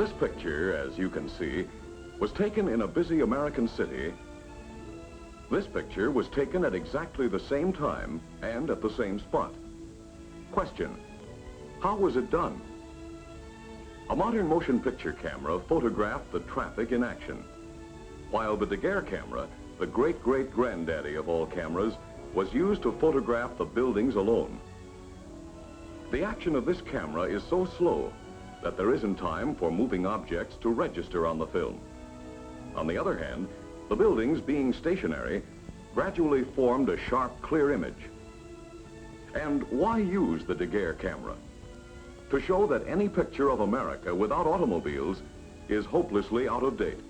This picture, as you can see, was taken in a busy American city. This picture was taken at exactly the same time and at the same spot. Question: how was it done? A modern motion picture camera photographed the traffic in action, while the Daguerre camera, the great-great-granddaddy of all cameras, was used to photograph the buildings alone. The action of this camera is so slow that there isn't time for moving objects to register on the film. On the other hand, the buildings, being stationary, gradually formed a sharp, clear image. And why use the Daguerre camera? To show that any picture of America without automobiles is hopelessly out of date.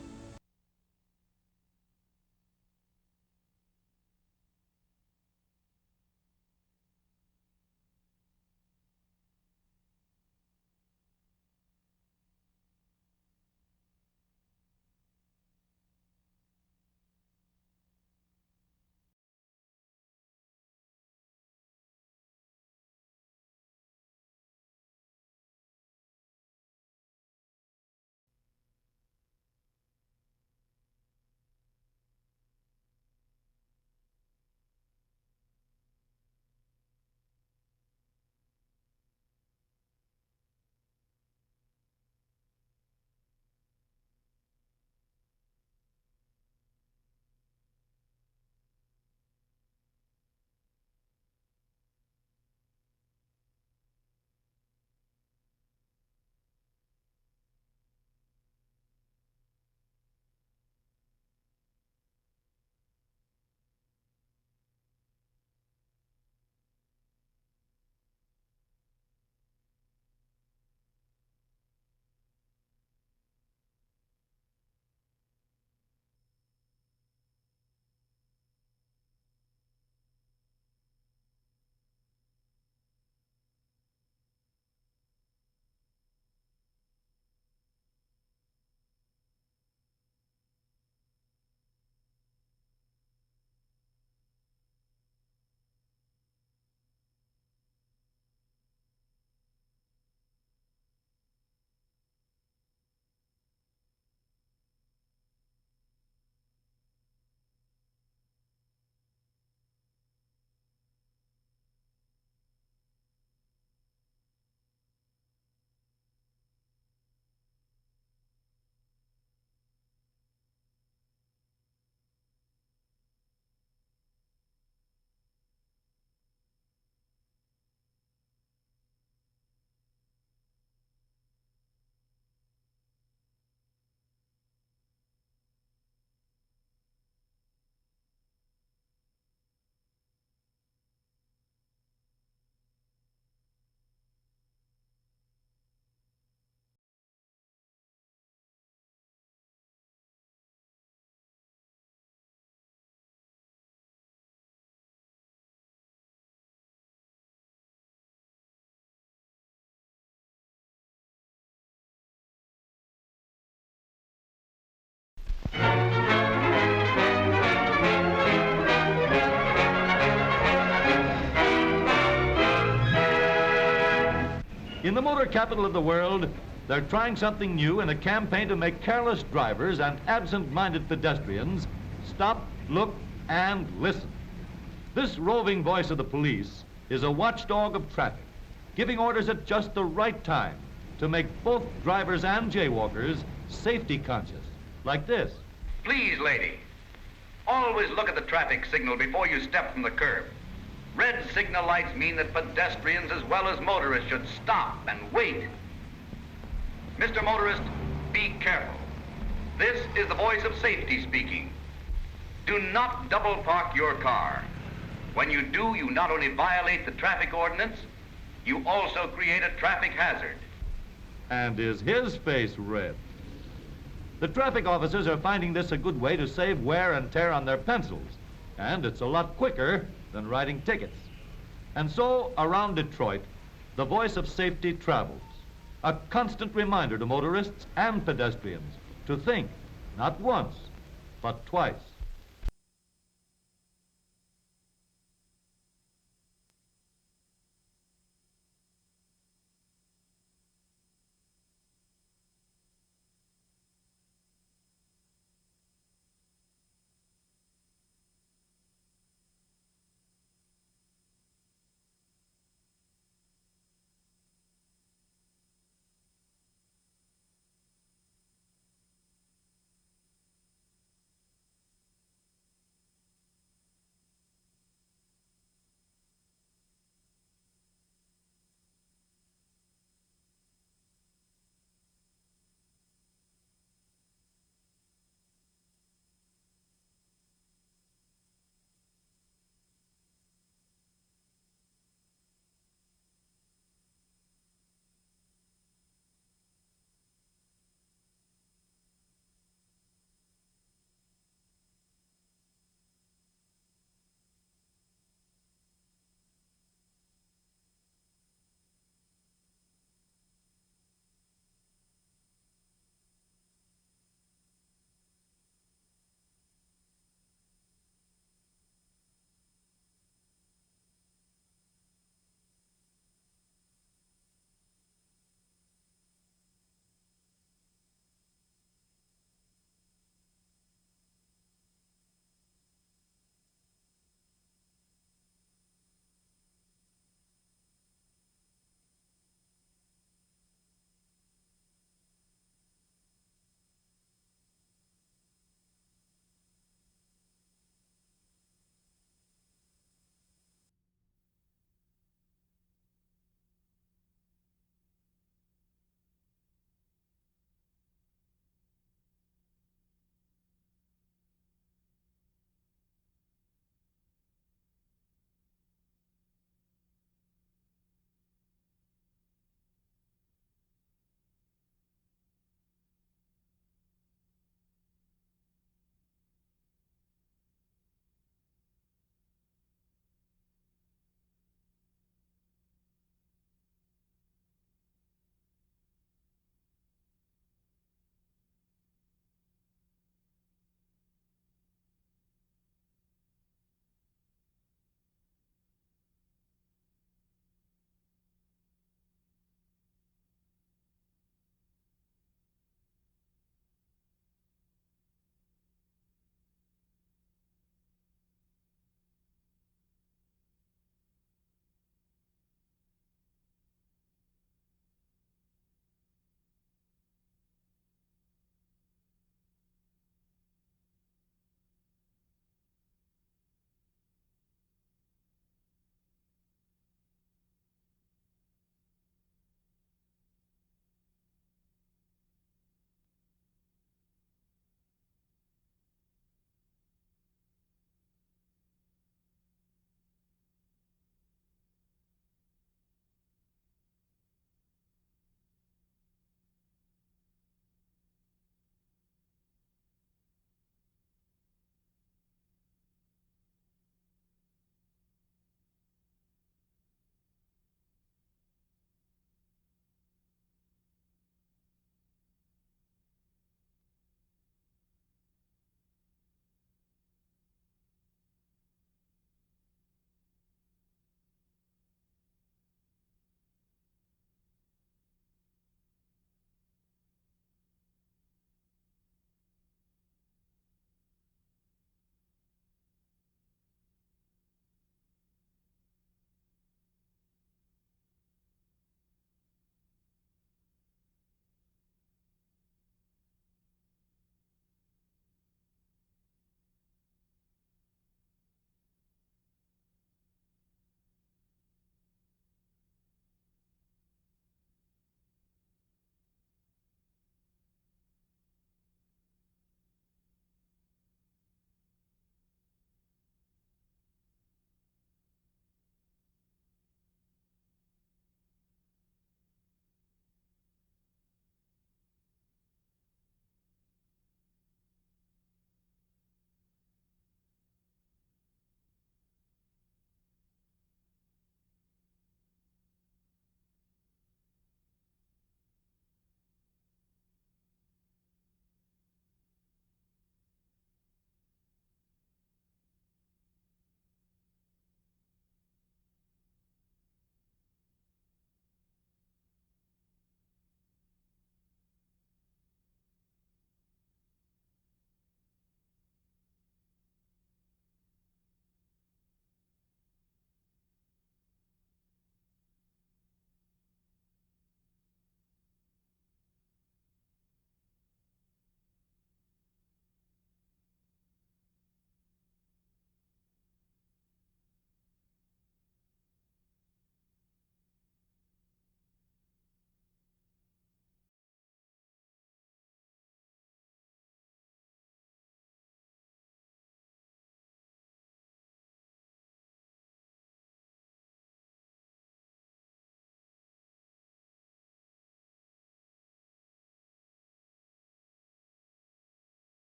In the motor capital of the world, they're trying something new in a campaign to make careless drivers and absent-minded pedestrians stop, look, and listen. This roving voice of the police is a watchdog of traffic, giving orders at just the right time to make both drivers and jaywalkers safety conscious, like this. Please, lady, always look at the traffic signal before you step from the curb. Red signal lights mean that pedestrians as well as motorists should stop and wait. Mr. Motorist, be careful. This is the voice of safety speaking. Do not double park your car. When you do, you not only violate the traffic ordinance, you also create a traffic hazard. And is his face red? The traffic officers are finding this a good way to save wear and tear on their pencils, and it's a lot quicker than writing tickets. And so, around Detroit, the voice of safety travels, a constant reminder to motorists and pedestrians to think, not once, but twice.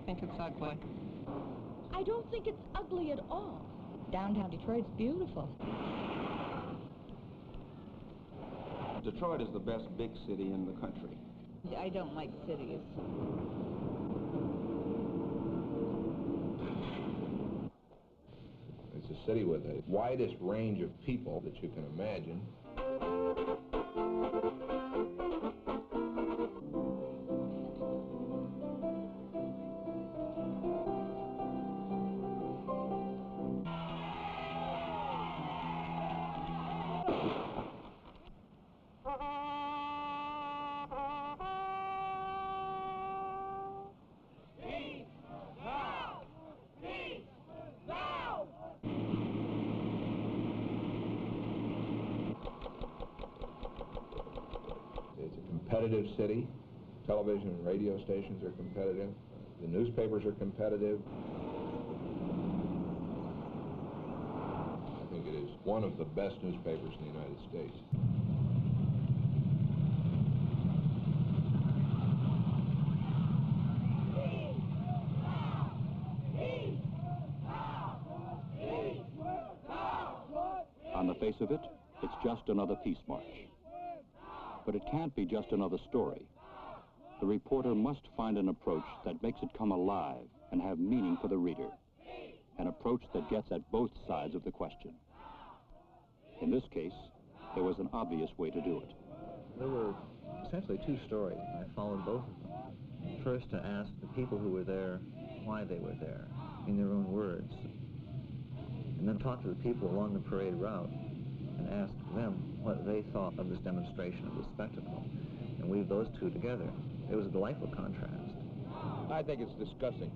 think it's ugly. I don't think it's ugly at all. Downtown Detroit's beautiful. Detroit is the best big city in the country. I don't like cities. It's a city with the widest range of people that you can imagine. It's a competitive city. Television and radio stations are competitive. The newspapers are competitive. I think it is one of the best newspapers in the United States. On the face of it, it's just another peace march. But it can't be just another story. The reporter must find an approach that makes it come alive and have meaning for the reader. An approach that gets at both sides of the question. In this case, there was an obvious way to do it. There were essentially two stories. I followed both of them. First, to ask the people who were there why they were there, in their own words. And then talk to the people along the parade route and ask them what they thought of this demonstration, of this spectacle, and weave those two together. It was a delightful contrast. I think it's disgusting.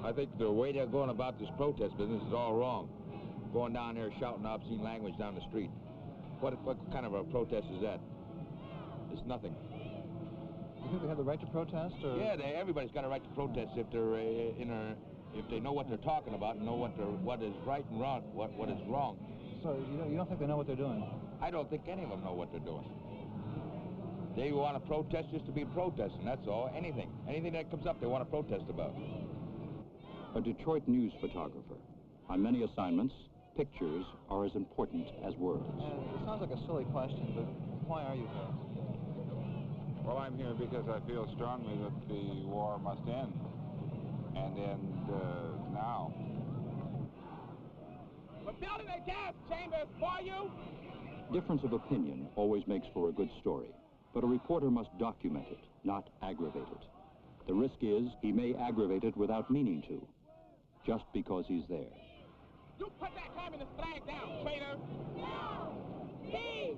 I think the way they're going about this protest business is all wrong. Going down there shouting obscene language down the street. What kind of a protest is that? It's nothing. You think they have the right to protest, or? Yeah, everybody's got a right to protest if they're if they know what they're talking about and know what is right and wrong, what is wrong. So you don't think they know what they're doing? I don't think any of them know what they're doing. They want to protest just to be protesting, that's all. Anything that comes up, they want to protest about. A Detroit news photographer. On many assignments, pictures are as important as words. It sounds like a silly question, but why are you here? Well, I'm here because I feel strongly that the war must end, and end now. We're building a gas chamber for you. Difference of opinion always makes for a good story, but a reporter must document it, not aggravate it. The risk is he may aggravate it without meaning to, just because he's there. You put that communist flag down, traitor. No! Peace!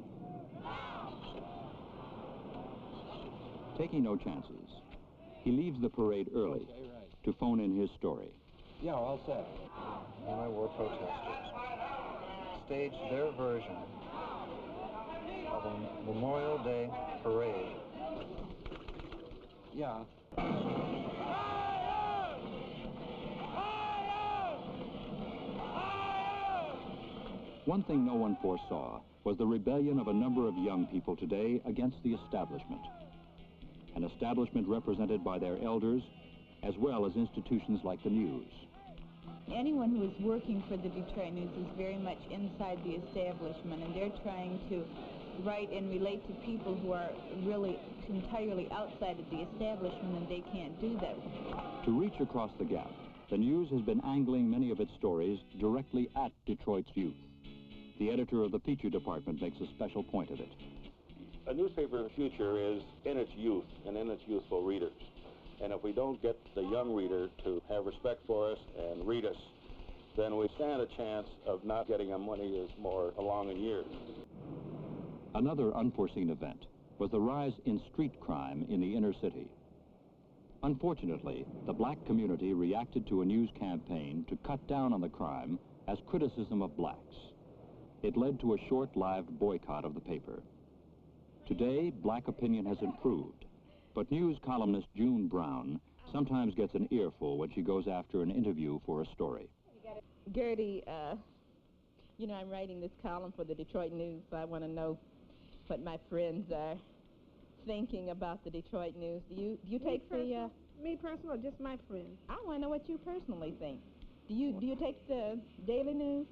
Taking no chances, he leaves the parade early to phone in his story. Yeah, we're all set. Anti-war protesters staged their version of a Memorial Day parade. Yeah. One thing no one foresaw was the rebellion of a number of young people today against the establishment. An establishment represented by their elders, as well as institutions like the News. Anyone who is working for the Detroit News is very much inside the establishment, and they're trying to write and relate to people who are really entirely outside of the establishment, and they can't do that. To reach across the gap, the News has been angling many of its stories directly at Detroit's youth. The editor of the feature department makes a special point of it. A newspaper's future is in its youth and in its youthful readers. And if we don't get the young reader to have respect for us and read us, then we stand a chance of not getting them when he is more along in years. Another unforeseen event was the rise in street crime in the inner city. Unfortunately, the black community reacted to a news campaign to cut down on the crime as criticism of blacks. It led to a short-lived boycott of the paper. Today, black opinion has improved, but news columnist June Brown sometimes gets an earful when she goes after an interview for a story. Gertie, you know, I'm writing this column for the Detroit News, so I want to know what my friends are thinking about the Detroit News. Do you take the Me personally, or just my friends? I want to know what you personally think. Do you take the daily news?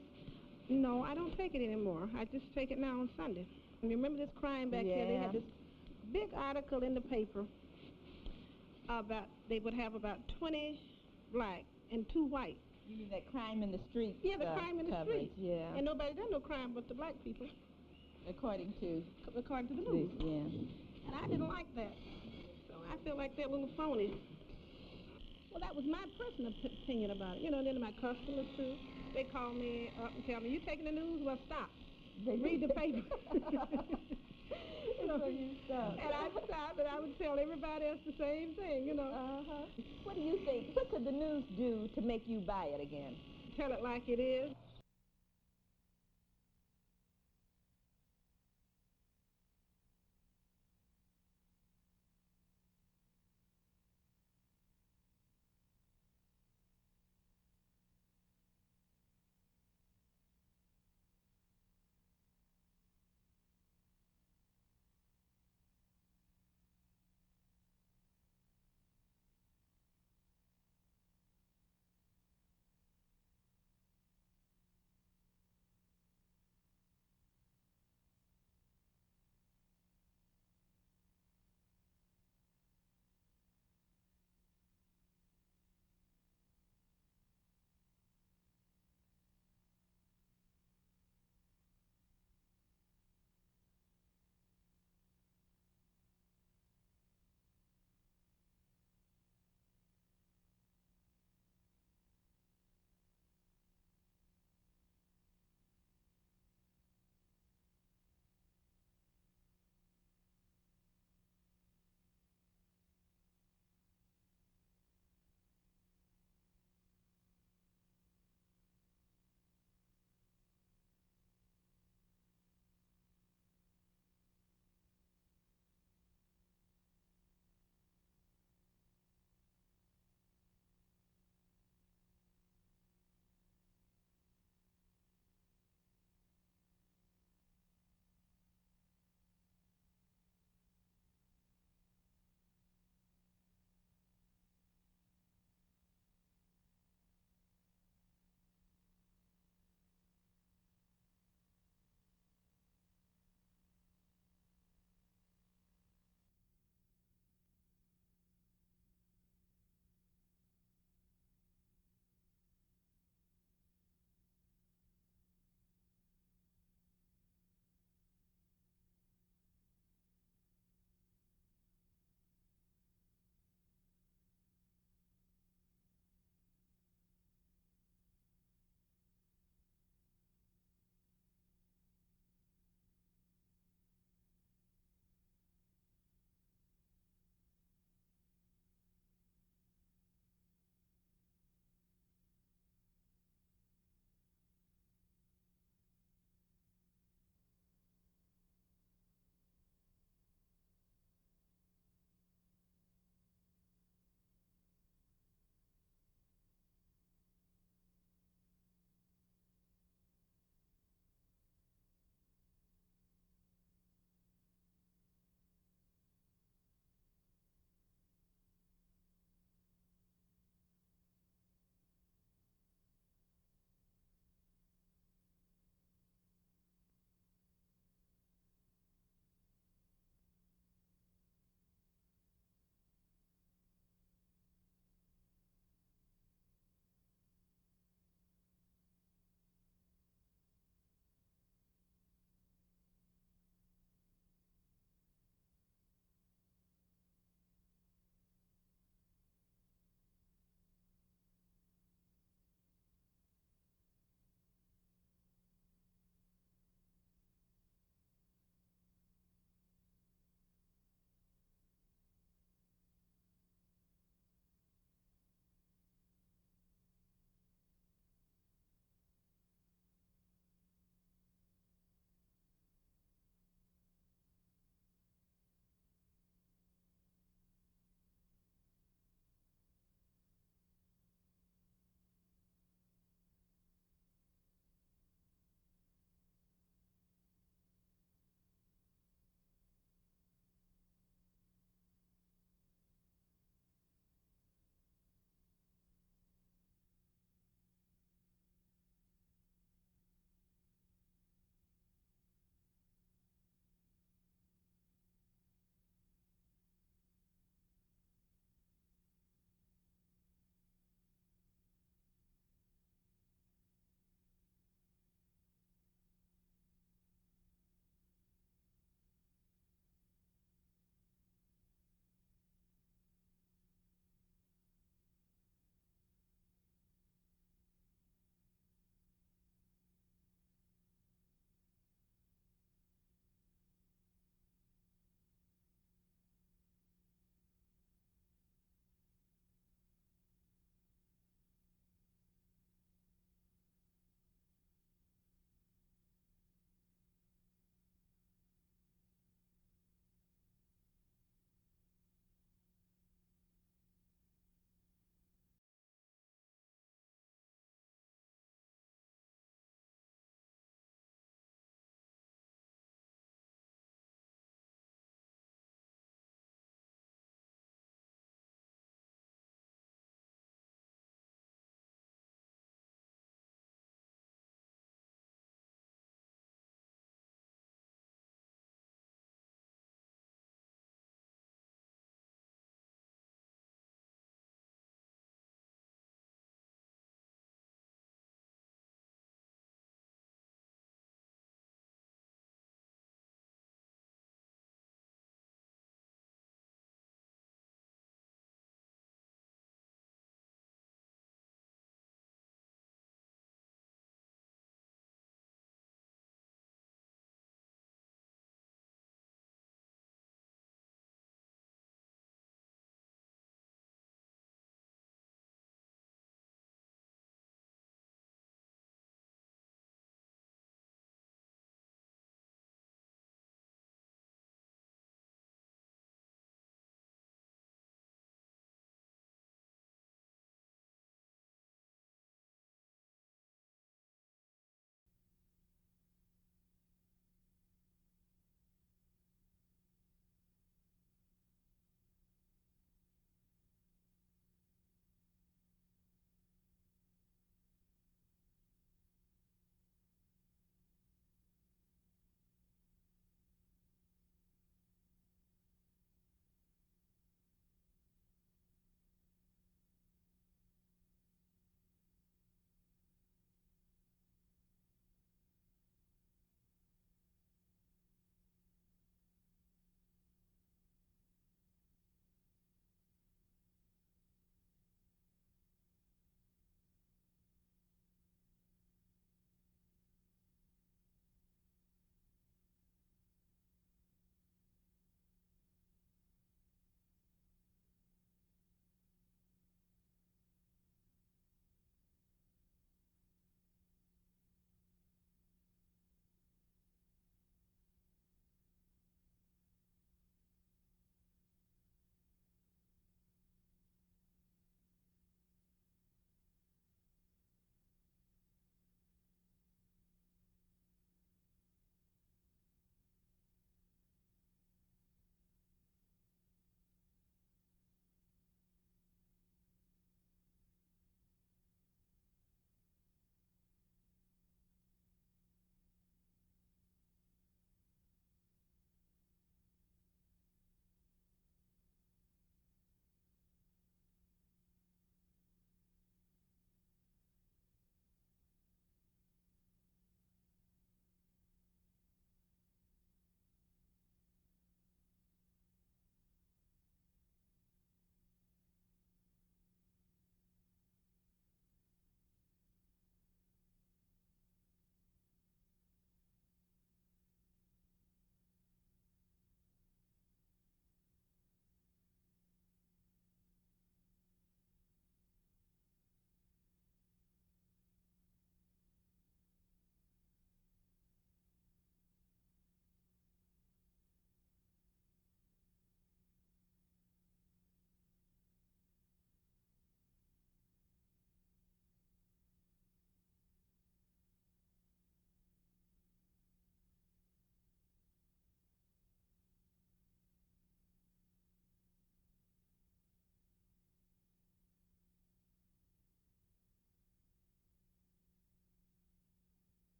No, I don't take it anymore. I just take it now on Sunday. And you remember this crime back here? They had this big article in the paper about, they would have about 20 black and 2 white. You mean that crime in the street? Yeah, the crime in the coverage, street. yeah. And nobody done no crime but the black people. According to the news. Yeah. And I didn't like that. So I feel like they're a little phony. Well, that was my personal opinion about it. You know, and then my customers, too, they call me up and tell me, you taking the news? Well, stop. Read the paper. You know, so you stop. And I would stop, and I would tell everybody else the same thing, you know. What do you think? What could the news do to make you buy it again? Tell it like it is.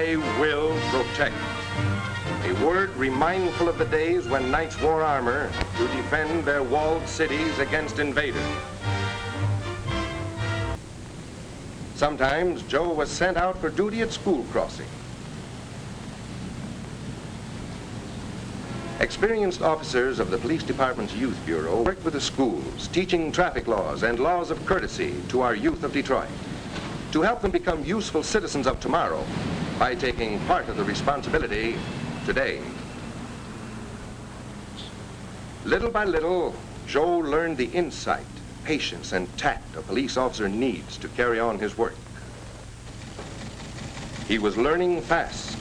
I will protect. A word remindful of the days when knights wore armor to defend their walled cities against invaders. Sometimes Joe was sent out for duty at school crossing. Experienced officers of the Police Department's Youth Bureau worked with the schools, teaching traffic laws and laws of courtesy to our youth of Detroit, to help them become useful citizens of tomorrow by taking part of the responsibility today. Little by little, Joe learned the insight, patience, and tact a police officer needs to carry on his work. He was learning fast.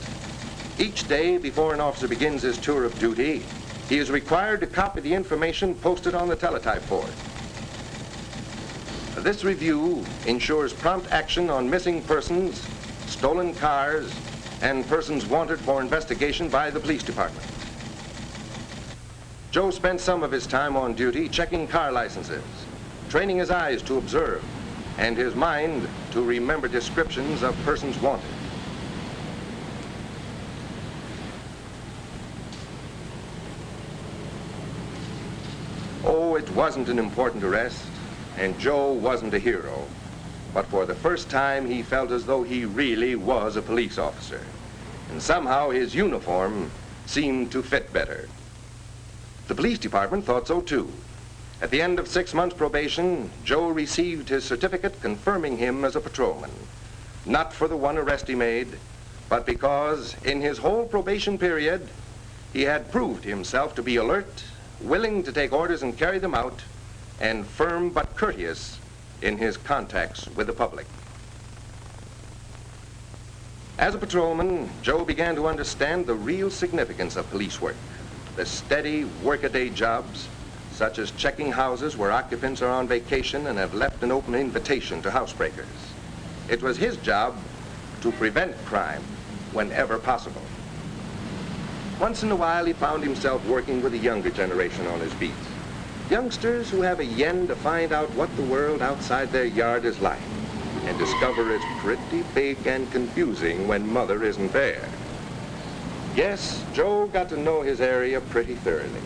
Each day before an officer begins his tour of duty, he is required to copy the information posted on the teletype board. This review ensures prompt action on missing persons, stolen cars, and persons wanted for investigation by the police department. Joe spent some of his time on duty checking car licenses, training his eyes to observe, and his mind to remember descriptions of persons wanted. Oh, it wasn't an important arrest, and Joe wasn't a hero. But for the first time, he felt as though he really was a police officer. And somehow his uniform seemed to fit better. The police department thought so too. At the end of 6 months probation, Joe received his certificate confirming him as a patrolman. Not for the one arrest he made, but because in his whole probation period, he had proved himself to be alert, willing to take orders and carry them out, and firm but courteous in his contacts with the public. As a patrolman, Joe began to understand the real significance of police work, the steady workaday jobs, such as checking houses where occupants are on vacation and have left an open invitation to housebreakers. It was his job to prevent crime whenever possible. Once in a while, he found himself working with the younger generation on his beats. Youngsters who have a yen to find out what the world outside their yard is like and discover it's pretty big and confusing when mother isn't there. Yes, Joe got to know his area pretty thoroughly.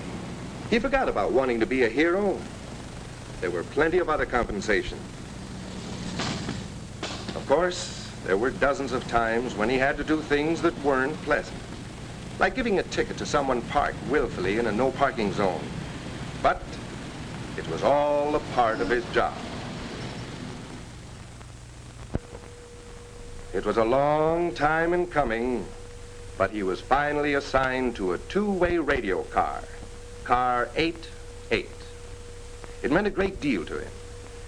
He forgot about wanting to be a hero. There were plenty of other compensations. Of course, there were dozens of times when he had to do things that weren't pleasant, like giving a ticket to someone parked willfully in a no parking zone. But it was all a part of his job. It was a long time in coming, but he was finally assigned to a two-way radio car, car 88. It meant a great deal to him,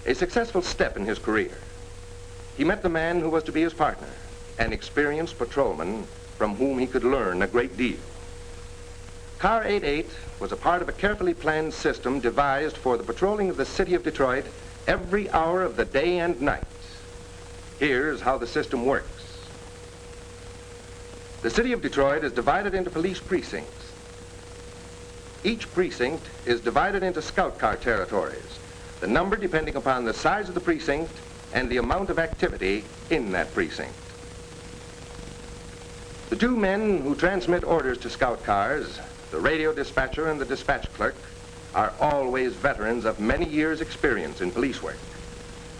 a successful step in his career. He met the man who was to be his partner, an experienced patrolman from whom he could learn a great deal. Car 88 was a part of a carefully planned system devised for the patrolling of the city of Detroit every hour of the day and night. Here's how the system works. The city of Detroit is divided into police precincts. Each precinct is divided into scout car territories, the number depending upon the size of the precinct and the amount of activity in that precinct. The two men who transmit orders to scout cars, the radio dispatcher and the dispatch clerk, are always veterans of many years' experience in police work.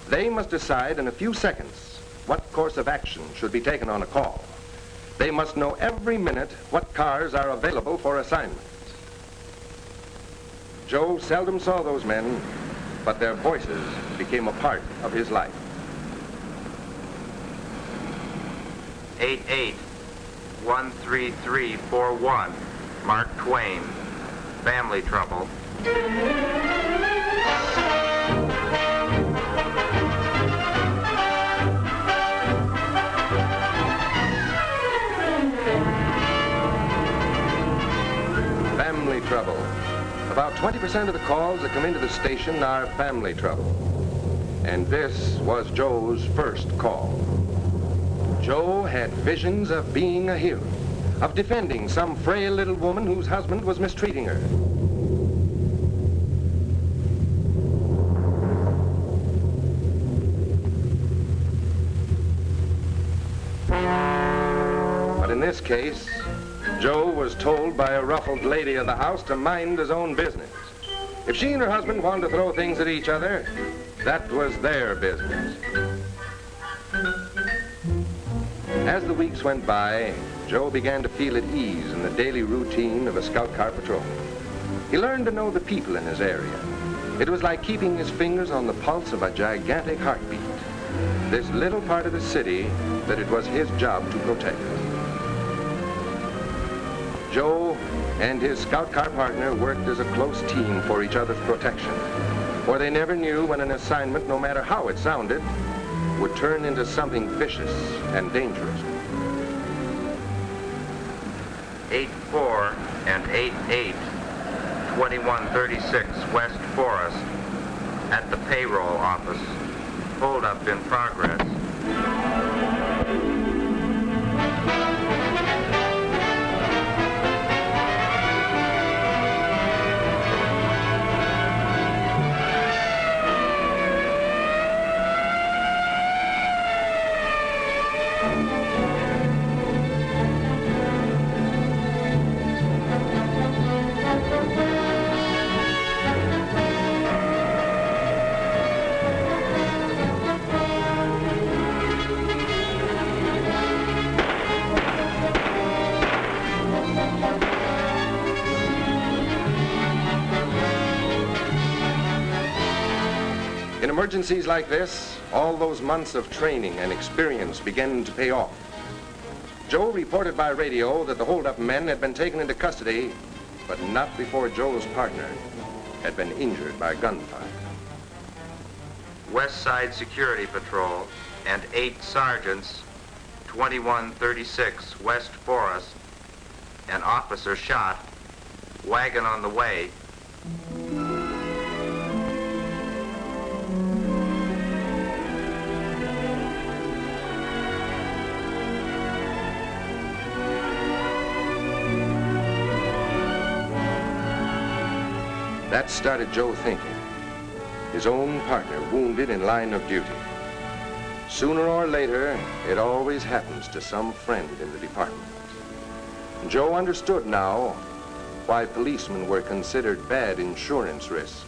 They must decide in a few seconds what course of action should be taken on a call. They must know every minute what cars are available for assignment. Joe seldom saw those men, but their voices became a part of his life. 88-13341, Mark Twain, family trouble. Family trouble. About 20% of the calls that come into the station are family trouble. And this was Joe's first call. Joe had visions of being a hero, of defending some frail little woman whose husband was mistreating her. in this case, Joe was told by a ruffled lady of the house to mind his own business. If she and her husband wanted to throw things at each other, that was their business. As the weeks went by, Joe began to feel at ease in the daily routine of a scout car patrol. He learned to know the people in his area. It was like keeping his fingers on the pulse of a gigantic heartbeat, this little part of the city that it was his job to protect. Joe and his scout car partner worked as a close team for each other's protection, for they never knew when an assignment, no matter how it sounded, would turn into something vicious and dangerous. 8-4 and 8-8, 2136 West Forest, at the payroll office. Hold up in progress. In emergencies like this, all those months of training and experience began to pay off. Joe reported by radio that the holdup men had been taken into custody, but not before Joe's partner had been injured by gunfire. West Side Security Patrol and 8 sergeants, 2136 West Forest. An officer shot. Wagon on the way. That started Joe thinking. His own partner wounded in line of duty. Sooner or later, it always happens to some friend in the department. Joe understood now why policemen were considered bad insurance risks.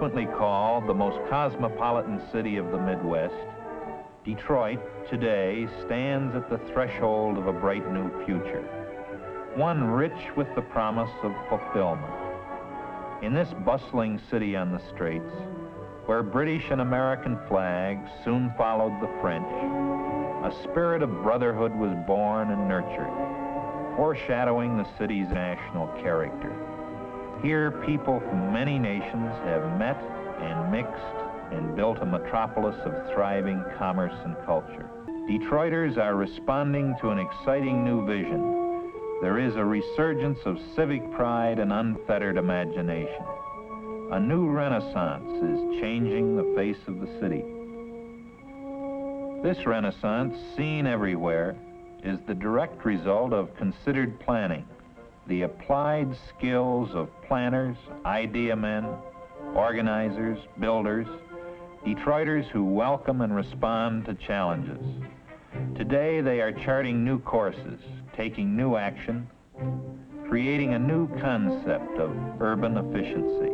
frequently called the most cosmopolitan city of the Midwest, Detroit today stands at the threshold of a bright new future, one rich with the promise of fulfillment. In this bustling city on the straits, where British and American flags soon followed the French, a spirit of brotherhood was born and nurtured, foreshadowing the city's national character. Here, people from many nations have met and mixed and built a metropolis of thriving commerce and culture. Detroiters are responding to an exciting new vision. There is a resurgence of civic pride and unfettered imagination. A new renaissance is changing the face of the city. This renaissance, seen everywhere, is the direct result of considered planning, the applied skills of planners, idea men, organizers, builders, Detroiters who welcome and respond to challenges. Today they are charting new courses, taking new action, creating a new concept of urban efficiency.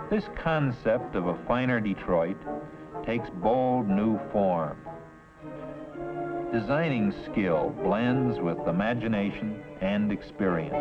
This concept of a finer Detroit takes bold new form. Designing skill blends with imagination and experience.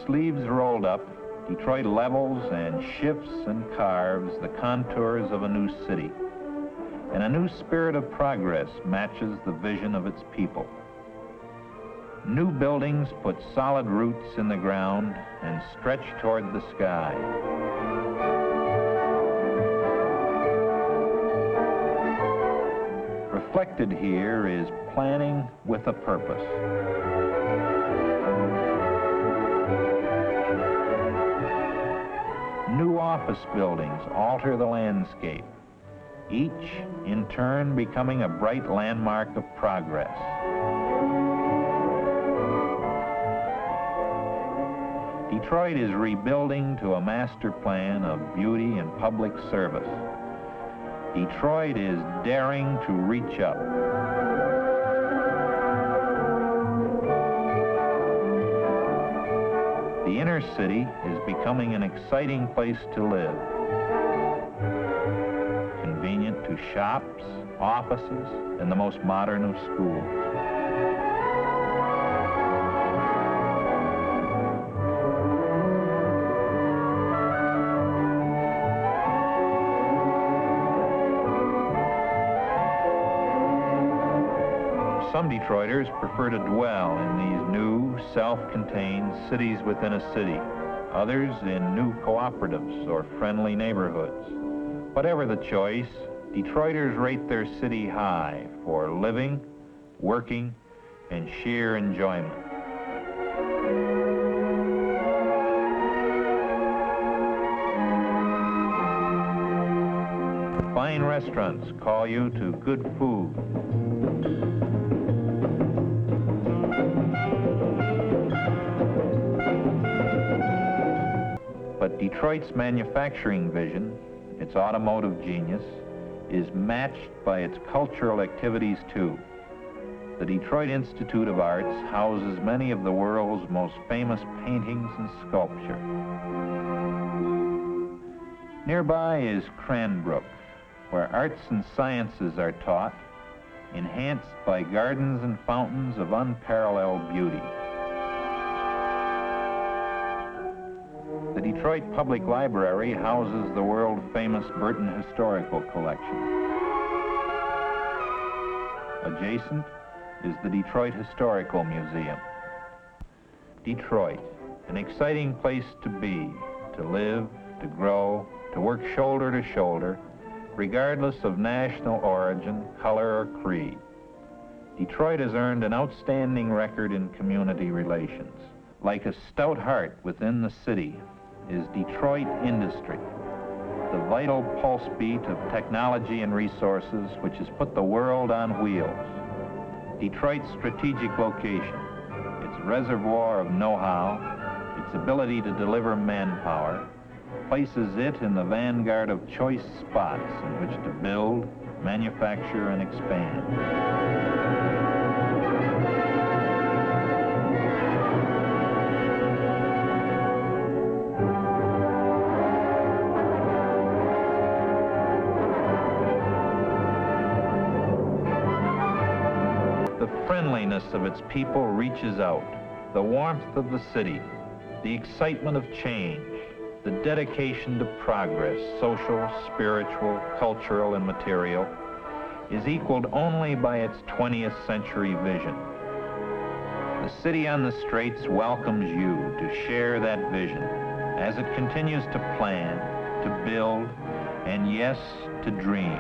Sleeves rolled up, Detroit levels and shifts and carves the contours of a new city, and a new spirit of progress matches the vision of its people. New buildings put solid roots in the ground and stretch toward the sky. Reflected here is planning with a purpose. New office buildings alter the landscape, each in turn becoming a bright landmark of progress. Detroit is rebuilding to a master plan of beauty and public service. Detroit is daring to reach up. The inner city is becoming an exciting place to live. Convenient to shops, offices, and the most modern of schools. Some Detroiters prefer to dwell in these new, self-contained cities within a city, others in new cooperatives or friendly neighborhoods. Whatever the choice, Detroiters rate their city high for living, working, and sheer enjoyment. Fine restaurants call you to good food. But Detroit's manufacturing vision, its automotive genius, is matched by its cultural activities too. The Detroit Institute of Arts houses many of the world's most famous paintings and sculpture. Nearby is Cranbrook, where arts and sciences are taught, enhanced by gardens and fountains of unparalleled beauty. The Detroit Public Library houses the world-famous Burton Historical Collection. Adjacent is the Detroit Historical Museum. Detroit, an exciting place to be, to live, to grow, to work shoulder to shoulder, regardless of national origin, color, or creed. Detroit has earned an outstanding record in community relations. Like a stout heart within the city is Detroit industry, the vital pulse beat of technology and resources which has put the world on wheels. Detroit's strategic location, its reservoir of know-how, its ability to deliver manpower, places it in the vanguard of choice spots in which to build, manufacture, and expand. The friendliness of its people reaches out, the warmth of the city, the excitement of change, the dedication to progress, social, spiritual, cultural, and material, is equaled only by its 20th century vision. The city on the Straits welcomes you to share that vision as it continues to plan, to build, and yes, to dream.